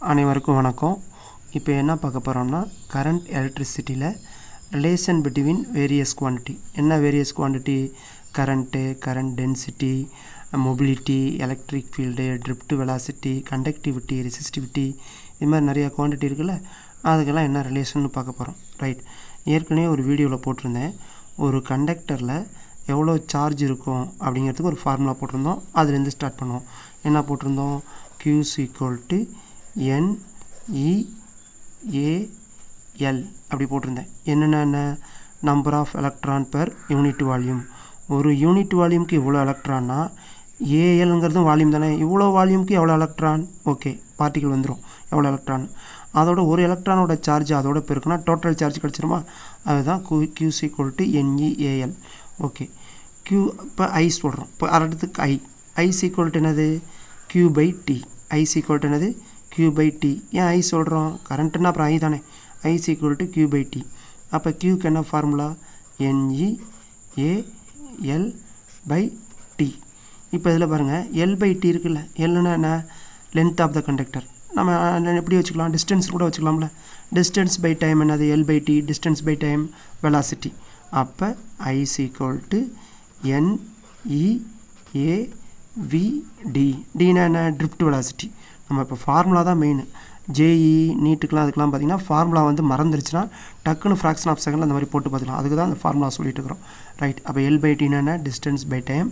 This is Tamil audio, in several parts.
அனைவருக்கும் வணக்கம். இப்போ என்ன பார்க்க போகிறோம்னா கரண்ட் எலக்ட்ரிசிட்டியில் ரிலேஷன் பிட்வீன் வேரியஸ் குவான்டிட்டி. என்ன various quantity? Current, current density, mobility, electric field, drift velocity, conductivity, resistivity, இது மாதிரி நிறையா குவான்டிட்டி இருக்குல்ல, அதுக்கெல்லாம் என்ன ரிலேஷன் பார்க்க போகிறோம். ரைட். ஏற்கனவே ஒரு வீடியோவில் போட்டிருந்தேன். ஒரு கண்டக்டரில் எவ்வளோ சார்ஜ் இருக்கும் அப்படிங்கிறதுக்கு ஒரு ஃபார்முலா போட்டிருந்தோம். அதுலேருந்து ஸ்டார்ட் பண்ணுவோம். என்ன போட்டிருந்தோம்? Q = NEAL அப்படி போட்டிருந்தேன். என்னென்ன? Number of electron per unit volume. ஒரு யூனிட் வால்யூமுக்கு இவ்வளோ எலக்ட்ரான்னா ஏஎல்ங்கிறது வால்யூம் தானே. இவ்வளோ வால்யூமுக்கு எவ்வளோ எலக்ட்ரான்? ஓகே, பார்ட்டிகல் வந்துடும் எவ்வளோ எலக்ட்ரான். அதோட ஒரு எலக்ட்ரானோட சார்ஜ் அதோட பெருக்குனா டோட்டல் சார்ஜ் கிடச்சிருமா? அதுதான் Q = NEAL. ஓகே, Q இப்போ I சொல்கிறோம். இப்போ அடுத்துக்கு I என்னது? Q/T. I என்னது? Q/T. ஏன் I சொல்கிறோம்? கரண்ட்டுன்னா அப்புறம் I தானே. I Q/T. அப்போ Qக்கு என்ன ஃபார்முலா? NEAL/T. இப்போ இதில் பாருங்கள், L/T இருக்குல்ல. Lன்னா என்ன? Length of the conductor. நம்ம எப்படி வச்சுக்கலாம்? டிஸ்டன்ஸ் கூட வச்சுக்கலாம்ல. டிஸ்டன்ஸ் பை டைம் என்னது? L/T. Distance by time velocity. அப்போ I NEAVD. டினா என்ன? Drift velocity. நம்ம இப்போ ஃபார்முலா தான் மெயின். ஜேஇ நீட்டுக்கெலாம் அதுக்கெலாம் பார்த்திங்கன்னா ஃபார்முலா வந்து மறந்துருச்சுன்னா டக்குன்னு ஃப்ராக்ஷன் ஆஃப் செகண்டில் அந்த மாதிரி போட்டு பார்த்துக்கலாம். அதுக்கு தான் அந்த ஃபார்முலா சொல்லிட்டு இருக்கிறோம். ரைட். அப்போ L/T என்ன? Distance by time.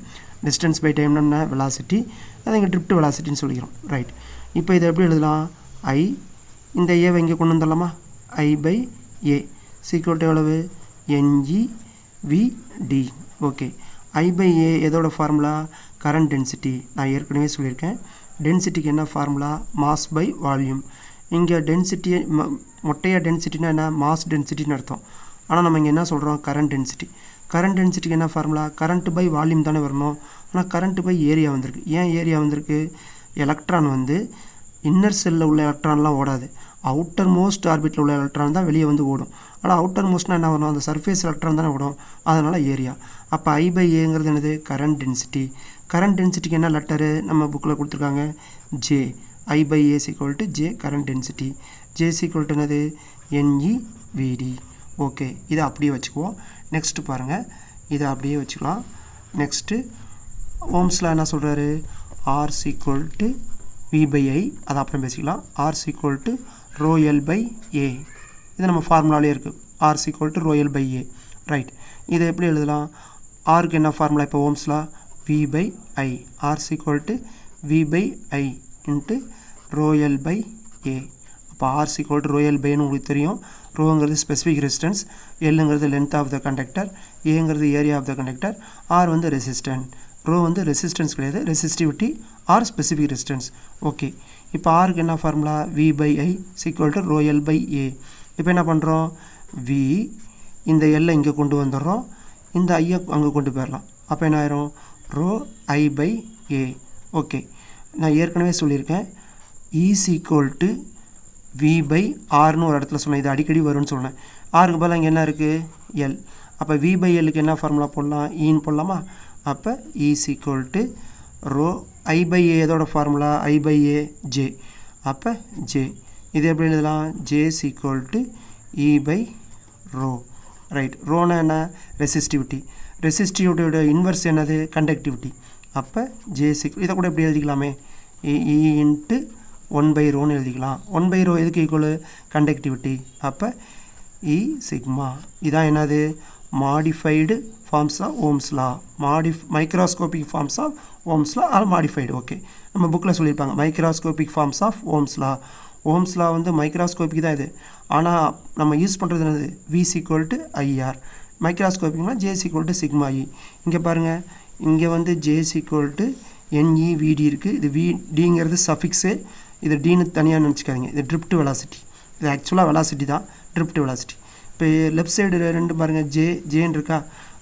Distance by டைம்னா என்ன? வெலாசிட்டி. அதை இங்கே ட்ரிஃப்ட் வெலாசிட்டின்னு சொல்லிக்கிறோம். ரைட். இப்போ இதை எப்படி எழுதலாம்? I இந்த ஏவை இங்கே கொண்டு வந்துடலாமா? I/A எவ்வளவு? NEVD. ஓகே. I/A எதோட ஃபார்முலா? Current density. நான் ஏற்கனவே சொல்லியிருக்கேன். டென்சிட்டிக்கு என்ன ஃபார்முலா? Mass by volume. இங்கே டென்சிட்டி மொட்டையாக டென்சிட்டினா என்ன? மாஸ் டென்சிட்டின்னு அர்த்தம். ஆனால் நம்ம இங்கே என்ன சொல்கிறோம்? Current density. கரண்ட் டென்சிட்டிக்கு என்ன ஃபார்முலா? கரண்ட் பை வால்யூம் தானே வரணும். ஆனால் கரண்ட் பை ஏரியா வந்திருக்கு. ஏன் ஏரியா வந்திருக்கு? எலக்ட்ரான் வந்து இன்னர் செல்லில் உள்ள எலக்ட்ரான்லாம் ஓடாது. அவுட்டர் மோஸ்ட் ஆர்பிட்டில் உள்ள எலக்ட்ரான் தான் வெளியே வந்து ஓடும். ஆனால் அவுட்டர் மோஸ்ட்னா என்ன வரும்? அந்த சர்ஃபேஸ் எலக்ட்ரான் தானே ஓடும். அதனால் ஏரியா. அப்போ I/Aங்கிறது என்னது? Current density. கரண்ட் டென்சிட்டிக்கு என்ன லெட்டரு நம்ம புக்கில் கொடுத்துருக்காங்க? J. I/A = J current density. J என்னது? NEVD. ஓகே, இதை அப்படியே வச்சுக்குவோம். நெக்ஸ்ட்டு பாருங்கள், இதை அப்படியே வச்சுக்கலாம். நெக்ஸ்ட்டு ஓம்ஸில் என்ன சொல்கிறாரு? R V/I. அதை அப்புறம் பேசிக்கலாம். R ρL/A. இது நம்ம ஃபார்முலாலே இருக்குது. R ρL/A. ரைட். இதை எப்படி எழுதலாம்? ஆருக்கு என்ன ஃபார்முலா இப்போ ஓம்ஸில்? V/I. R V/I ρL/A. அப்போ R ρL/Aன்னு உங்களுக்கு தெரியும். ரோங்கிறது ஸ்பெசிஃபிக் ரெசிஸ்டன்ஸ், எல்லுங்கிறது லென்த் ஆஃப் த கண்டக்டர், ஏங்கிறது area of the conductor, R வந்து ரெசிஸ்டன்ட். ரோ வந்து ரெசிஸ்டன்ஸ் கிடையாது, resistivity or specific resistance. Okay. இப்போ ஆருக்கு என்ன ஃபார்முலா? V/I ρL/A. இப்போ என்ன பண்ணுறோம்? V இந்த எல்லை இங்கே கொண்டு வந்துடுறோம், இந்த ஐயை அங்கே கொண்டு போயிடலாம். அப்போ என்ன ஆயிரும்? ρI/A. ஓகே. நான் ஏற்கனவே சொல்லியிருக்கேன், E V/Rன்னு ஒரு இடத்துல சொன்னேன். இது அடிக்கடி வரும்னு சொன்னேன். ஆருக்கு பதிலாக இங்கே என்ன இருக்குது? L. அப்போ V/Lக்கு என்ன ஃபார்முலா போடலாம்? ஈன்னு போடலாமா? அப்போ E I/A எதோட ஃபார்முலா? I/A J. அப்போ J. இது எப்படி எழுதலாம்? J E/ρ. ரைட். ரோனா என்ன? ரெசிஸ்டிவிட்டி. ரெசிஸ்டிவிட்டியோட இன்வெர்ஸ் என்னது? கண்டக்டிவிட்டி. அப்போ J இதை கூட எப்படி எழுதிக்கலாமே? E × 1/ρன்னு எழுதிக்கலாம். 1/ρ எதுக்கு ஈக்குவல்? கண்டக்டிவிட்டி. அப்போ E சிக்மா. இதான் என்னது? Modified forms of Ohm's law. Microscopic forms of Ohm's law are modified. Okay, நம்ம புக்கில் சொல்லியிருப்பாங்க microscopic forms of Ohm's law. Ohm's law வந்து மைக்ரோஸ்கோபிக் தான் இது. ஆனால் நம்ம யூஸ் பண்ணுறது என்னது? V IR. மைக்ரோஸ்கோபிக்னா J sigma E. இங்கே பாருங்கள், இங்கே வந்து J NEVD இருக்குது. இது VDங்கிறது சஃபிக்ஸு. இது டீனு தனியாக நினச்சிக்காதீங்க. இது ட்ரிஃப்ட் வெலாசிட்டி. இது ஆக்சுவலாக வெலாசிட்டி தான், ட்ரிஃப்ட் வெலாசிட்டி. இப்போ லெஃப்ட் சைடு ரெண்டு பாருங்கள், ஜேன்னு இருக்கா.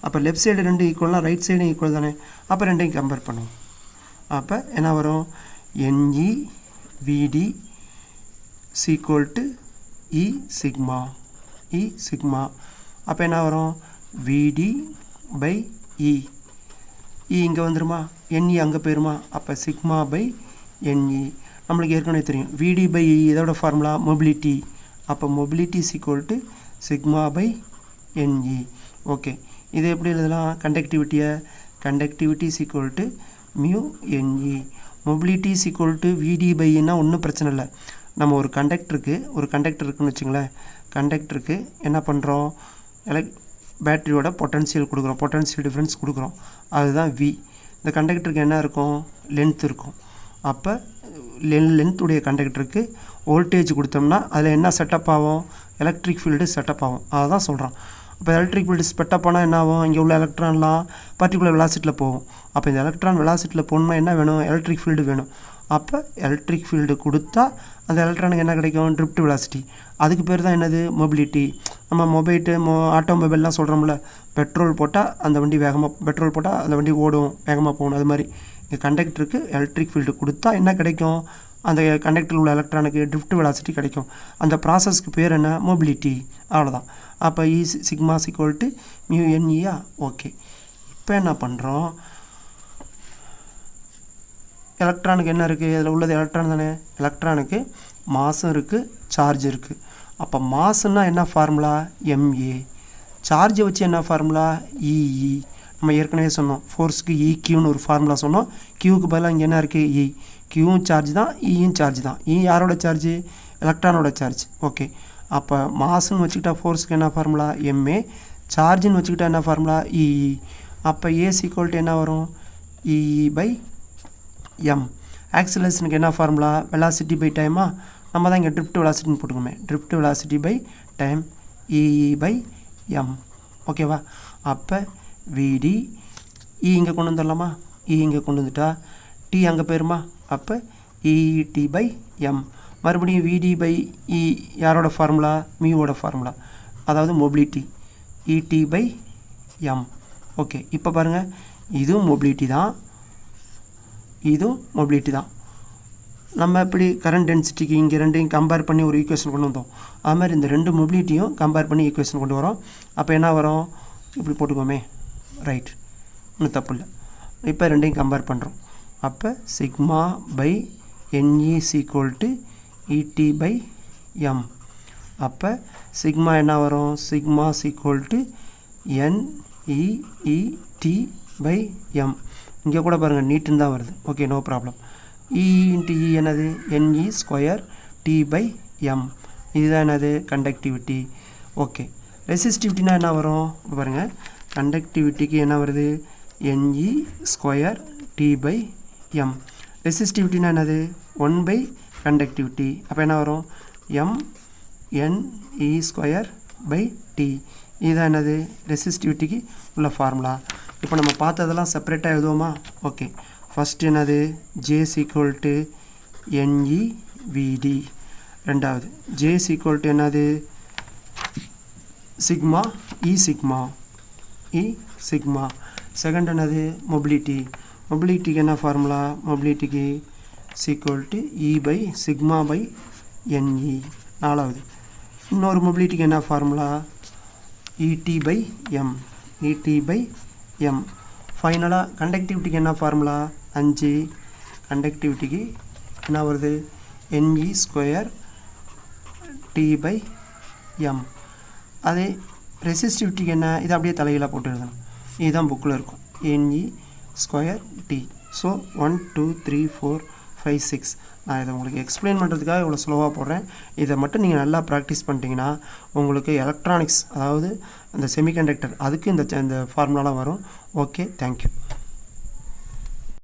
அப்போ லெஃப்ட் சைடு ரெண்டு ஈக்குவல்னால் ரைட் சைடும் ஈக்குவல் தானே. அப்போ ரெண்டையும் கம்பேர் பண்ணுவோம். அப்போ என்ன வரும்? NEVD E sigma. அப்போ என்ன வரும்? VD/E. இங்கே வந்துருமா? NE அங்கே போயிருமா? அப்போ சிக்மா/NE. நம்மளுக்கு ஏற்கனவே தெரியும் VD by E இதோட ஃபார்முலா மொபிலிட்டி. அப்போ mobility is equal to sigma by NE. Okay, இது எப்படி எழுதலாம்? கண்டக்டிவிட்டியை conductivity is equal to mu NE. Mobility is equal to VD by Eனா ஒன்றும் பிரச்சனை இல்லை. நம்ம ஒரு கண்டக்டருக்கு இருக்குன்னு வச்சுங்களேன். கண்டக்டருக்கு என்ன பண்ணுறோம்? பேட்டரியோட பொட்டன்ஷியல் கொடுக்குறோம், பொட்டன்ஷியல் டிஃப்ரென்ஸ் கொடுக்குறோம், அதுதான் V. இந்த கண்டக்டருக்கு என்ன இருக்கும்? லென்த் இருக்கும். அப்போ லென்த்துடைய கண்டக்டருக்கு வோல்டேஜ் கொடுத்தோம்னா அதில் என்ன செட்டப் ஆகும்? எலக்ட்ரிக் ஃபீல்டு செட்டப் ஆகும். அதை தான் சொல்கிறோம். அப்போ எலக்ட்ரிக் ஃபீல்டு செட்டப் ஆனால் என்ன ஆகும்? இங்கே உள்ள எலக்ட்ரான்லாம் பர்டிகுலர் வெலாசிட்டியில் போகும். அப்போ இந்த எலக்ட்ரான் வெலாசிட்டியில் போகணுன்னா என்ன வேணும்? எலக்ட்ரிக் ஃபீல்டு வேணும். அப்போ எலக்ட்ரிக் ஃபீல்டு கொடுத்தா அந்த எலக்ட்ரானுக்கு என்ன கிடைக்கும்? Drift velocity. அதுக்கு பேர் தான் என்னது? மொபிலிட்டி. நம்ம ஆட்டோமொபைல்லாம் சொல்கிறோம்ல, பெட்ரோல் போட்டால் அந்த வண்டி ஓடும், வேகமாக போகணும். அது மாதிரி இங்கே கண்டக்டருக்கு எலக்ட்ரிக் ஃபீல்டு கொடுத்தா என்ன கிடைக்கும்? அந்த கண்டக்டரில் உள்ள எலக்ட்ரானுக்கு ட்ரிஃப்ட் வெலாசிட்டி கிடைக்கும். அந்த ப்ராசஸ்க்கு பேர் என்ன? மொபிலிட்டி. அவ்வளோதான். அப்போ சிக்மா ஈக்குவல் டு மியூ NEயா? ஓகே, இப்போ என்ன பண்ணுறோம்? எலக்ட்ரானுக்கு என்ன இருக்குது? இதில் உள்ளது எலக்ட்ரான் தானே. எலக்ட்ரானுக்கு மாஸும் இருக்குது, சார்ஜ் இருக்குது. அப்போ மாசுன்னா என்ன ஃபார்முலா? MA. சார்ஜை வச்சு என்ன ஃபார்முலா? EE. நம்ம ஏற்கனவே சொன்னோம், ஃபோர்ஸுக்கு EQன்னு ஒரு ஃபார்முலா சொன்னோம். Qவுக்கு பதிலாக இங்கே என்ன இருக்குது? E. Qவும் சார்ஜ் தான், Eயும் சார்ஜ் தான். E யாரோட சார்ஜ்? எலக்ட்ரானோட சார்ஜ். ஓகே, அப்போ மாசுன்னு வச்சுக்கிட்டா ஃபோர்ஸுக்கு என்ன ஃபார்முலா? MA. சார்ஜுன்னு வச்சுக்கிட்டா என்ன ஃபார்முலா? EE. அப்போ ஏஸ் ஈக்குவல் டு என்ன வரும்? EE by M. ஆக்சிலரேஷனுக்கு என்ன ஃபார்முலா? வெலாசிட்டி பை டைமா? நம்ம தான் இங்கே ட்ரிஃப்ட் வெலாசிட்டின்னு போட்டுக்கோமே. Drift velocity by time EE by M. ஓகேவா? அப்போ VD E இங்கே கொண்டு வந்துடலாமா? E இங்கே கொண்டு வந்துட்டா T அங்கே போயிருமா? அப்போ ET by M. மறுபடியும் VD by E யாரோட ஃபார்முலா? மியூவோட ஃபார்முலா, அதாவது mobility. ET by M. Okay, இப்போ பாருங்கள், இதுவும் மொபிலிட்டி தான், இதுவும் மொபிலிட்டி தான். நம்ம எப்படி கரண்ட் டென்சிட்டிக்கு இங்கே ரெண்டையும் கம்பேர் பண்ணி ஒரு ஈக்குவேஷன் கொண்டு வந்தோம், அது மாதிரி இந்த ரெண்டு மொபிலிட்டியும் கம்பேர் பண்ணி ஈக்குவேஷன் கொண்டு வரோம். அப்போ என்ன வரும்? இப்படி போட்டுக்கோமே. ரைட், ஒன்றும் தப்பு இல்லை. இப்போ ரெண்டையும் கம்பேர் பண்ணுறோம். அப்போ sigma by NE is equal to ET by M. அப்போ சிக்மா என்ன வரும்? Sigma is equal to NEET by M. இங்கே கூட பாருங்கள், நீட்டுன்னு தான் வருது. Okay, no problem. E into E என்னது? NE square T by M. இதுதான் என்னது? கண்டக்டிவிட்டி. ஓகே, ரெசிஸ்டிவிட்டினா என்ன வரும்? இப்போ பாருங்கள், கண்டக்டிவிட்டிக்கு என்ன வருது? NE square T by M. ரெசிஸ்டிவிட்டினா என்னது? 1 பை கண்டக்டிவிட்டி. அப்போ என்ன வரும்? MNE square by T. இதுதான் என்னது? ரெசிஸ்டிவிட்டிக்கு உள்ள ஃபார்முலா. இப்போ நம்ம பார்த்ததெல்லாம் செப்பரேட்டாக எழுதுவோமா? ஓகே, ஃபஸ்ட்டு என்னது? J equal to NEVD. ரெண்டாவது J ஈக்குவல் டு என்னது? Sigma E sigma. செகண்ட் என்னது? மொபிலிட்டிக்கு என்ன ஃபார்முலா? மொபிலிட்டிக்கு equal to E by sigma by NE. நாலாவது இன்னொரு மொபிலிட்டிக்கு என்ன ஃபார்முலா? ET by M. ஃபைனலாக கண்டக்டிவிட்டிக்கு என்ன ஃபார்முலா? 5. கண்டக்டிவிட்டிக்கு என்ன வருது? NE square T by M. அதே ரெசிஸ்டிவிட்டிக்கு என்ன? இதை அப்படியே தலையில் போட்டு எழுதணும். இதுதான் புக்கில் இருக்கும், NE ஸ்கொயர் T. ஸோ 1 2 3 4 5 6. நான் இதை உங்களுக்கு எக்ஸ்பிளைன் பண்ணுறதுக்காக இவ்வளோ ஸ்லோவாக போடுறேன். இதை மட்டும் நீங்கள் நல்லா ப்ராக்டிஸ் பண்ணிட்டீங்கன்னா உங்களுக்கு எலக்ட்ரானிக்ஸ், அதாவது அந்த செமிகண்டக்டர், அதுக்கு இந்த ஃபார்முலாலாம் வரும். Okay, thank you.